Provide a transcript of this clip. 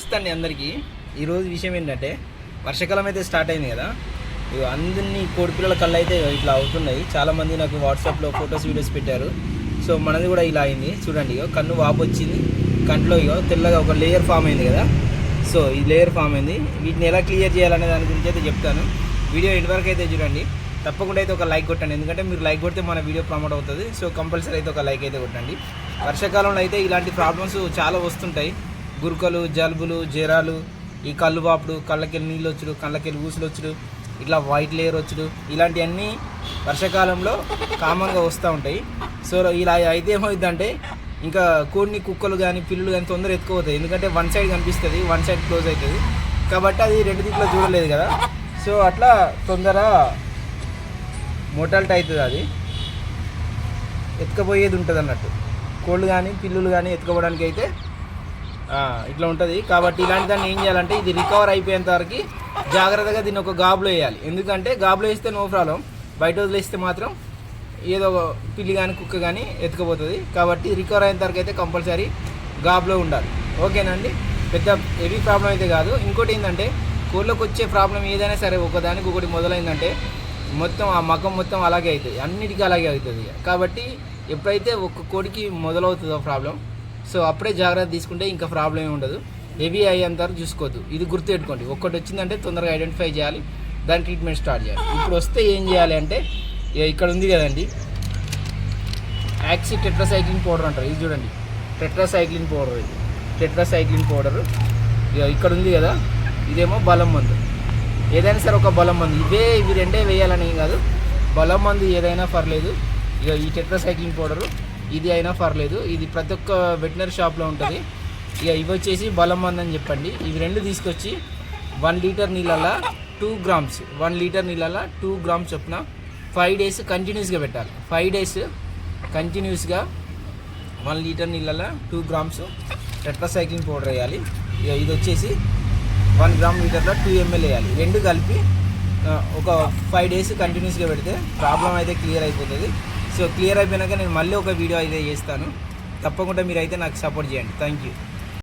నమస్తే అండి అందరికీ. ఈరోజు విషయం ఏంటంటే వర్షాకాలం అయితే స్టార్ట్ అయింది కదా. అందరినీ కోడిపిల్లల కళ్ళు అయితే ఇట్లా అవుతున్నాయి. చాలామంది నాకు వాట్సాప్లో ఫొటోస్ వీడియోస్ పెట్టారు. సో మనది కూడా ఇలా అయింది చూడండి. కన్ను వాపు వచ్చింది, కంట్లో తెల్లగా ఒక లేయర్ ఫామ్ అయింది కదా. సో ఈ లేయర్ ఫామ్ అయింది. వీటిని ఎలా క్లియర్ చేయాలనే దాని గురించి అయితే చెప్తాను. వీడియో ఎండ్ వరకు అయితే చూడండి. తప్పకుండా అయితే ఒక లైక్ కొట్టండి, ఎందుకంటే మీరు లైక్ కొడితే మన వీడియో ప్రమోట్ అవుతుంది. సో కంపల్సరీ అయితే ఒక లైక్ అయితే కొట్టండి. వర్షాకాలంలో అయితే ఇలాంటి ప్రాబ్లమ్స్ చాలా వస్తుంటాయి. గురుకలు, జలుబులు, జ్వరాలు, ఈ కళ్ళు వాపుడు, కళ్ళకెళ్ళి నీళ్ళు వచ్చుడు, కళ్ళకెళ్ళి ఊసులు వచ్చుడు, ఇట్లా వైట్ లేయర్ వచ్చుడు, ఇలాంటివన్నీ వర్షాకాలంలో కామన్గా వస్తూ ఉంటాయి. సో ఇలా అయితే ఏమవుతుందంటే ఇంకా కోడిని, కుక్కలు కానీ పిల్లులు కానీ తొందర ఎత్తుకుపోతాయి. ఎందుకంటే వన్ సైడ్ కనిపిస్తుంది, వన్ సైడ్ క్లోజ్ అవుతుంది కాబట్టి అది రెండు దిక్కులో చూడలేదు కదా. సో అట్లా తొందర మోటాలిటీ అవుతుంది, అది ఎత్తుకపోయేది ఉంటుంది అన్నట్టు. కోళ్ళు కానీ పిల్లులు కానీ ఎత్తుకోవడానికి అయితే ఇట్లా ఉంటుంది. కాబట్టి ఇలాంటి దాన్ని ఏం చేయాలంటే ఇది రికవర్ అయిపోయేంత వరకు జాగ్రత్తగా దీన్ని ఒక గాబులో వేయాలి. ఎందుకంటే గాబులో వేస్తే నో ప్రాబ్లం, బయట వదిలేస్తే మాత్రం ఏదో పిల్లి కానీ కుక్క కానీ ఎత్తుకుపోతుంది. కాబట్టి రికవర్ అయిన వరకు అయితే కంపల్సరీ గాబులో ఉండాలి. ఓకేనండి, పెద్ద హెవీ ప్రాబ్లం అయితే కాదు. ఇంకోటి ఏంటంటే కోళ్ళకి వచ్చే ప్రాబ్లం ఏదైనా సరే ఒకదానికి ఒకటి మొదలైందంటే మొత్తం ఆ మకం మొత్తం అలాగే అవుతుంది, అన్నిటికీ అలాగే అవుతుంది. కాబట్టి ఎప్పుడైతే ఒక్క కోడికి మొదలవుతుందో ప్రాబ్లం, సో అప్పుడే జాగ్రత్త తీసుకుంటే ఇంకా ప్రాబ్లం ఏమి ఉండదు. హెవీ అయ్యేంత వరకు చూసుకోవద్దు. ఇది గుర్తుపెట్టుకోండి. ఒక్కటి వచ్చిందంటే తొందరగా ఐడెంటిఫై చేయాలి, దాని ట్రీట్మెంట్ స్టార్ట్ చేయాలి. ఇప్పుడు వస్తే ఏం చేయాలి అంటే ఇక్కడ ఉంది కదండి, యాక్సి టెట్రాసైక్లిన్ పౌడర్ అంటారు. ఇది చూడండి, టెట్రాసైక్లిన్ పౌడర్. ఇది టెట్రాసైక్లిన్ పౌడరు ఇక్కడ ఉంది కదా. ఇదేమో బలం మందు. ఏదైనా సరే ఒక బలం మందు, ఇవి రెండే వేయాలని కాదు, బలం మందు ఏదైనా పర్లేదు. ఇక ఈ టెట్రాసైక్లిన్ పౌడరు ఇది అయినా పర్లేదు. ఇది ప్రతి ఒక్క వెటనరీ షాప్లో ఉంటుంది. ఇక ఇవి వచ్చేసి బలం మందు అని చెప్పండి. ఇవి రెండు తీసుకొచ్చి 1 లీటర్ నీళ్ళల్లో 2 గ్రామ్స్ 1 లీటర్ నీళ్ళల్లో 2 గ్రామ్స్ చొప్పున 5 డేస్ కంటిన్యూస్గా పెట్టాలి. 5 డేస్ కంటిన్యూస్గా 1 లీటర్ నీళ్ళల్లో 2 గ్రామ్స్ టెట్రాసైక్లిన్ పౌడర్ వేయాలి. ఇక ఇది వచ్చేసి 1 గ్రామ్ లీటర్లో 2 ml వేయాలి. రెండు కలిపి ఒక 5 డేస్ కంటిన్యూస్గా పెడితే ప్రాబ్లం అయితే క్లియర్ అయిపోతుంది. సో క్లియర్ అయిపోయినాక నేను మళ్ళీ ఒక వీడియో అయితే చేస్తాను. తప్పకుండా మీరైతే నాకు సపోర్ట్ చేయండి. Thank you.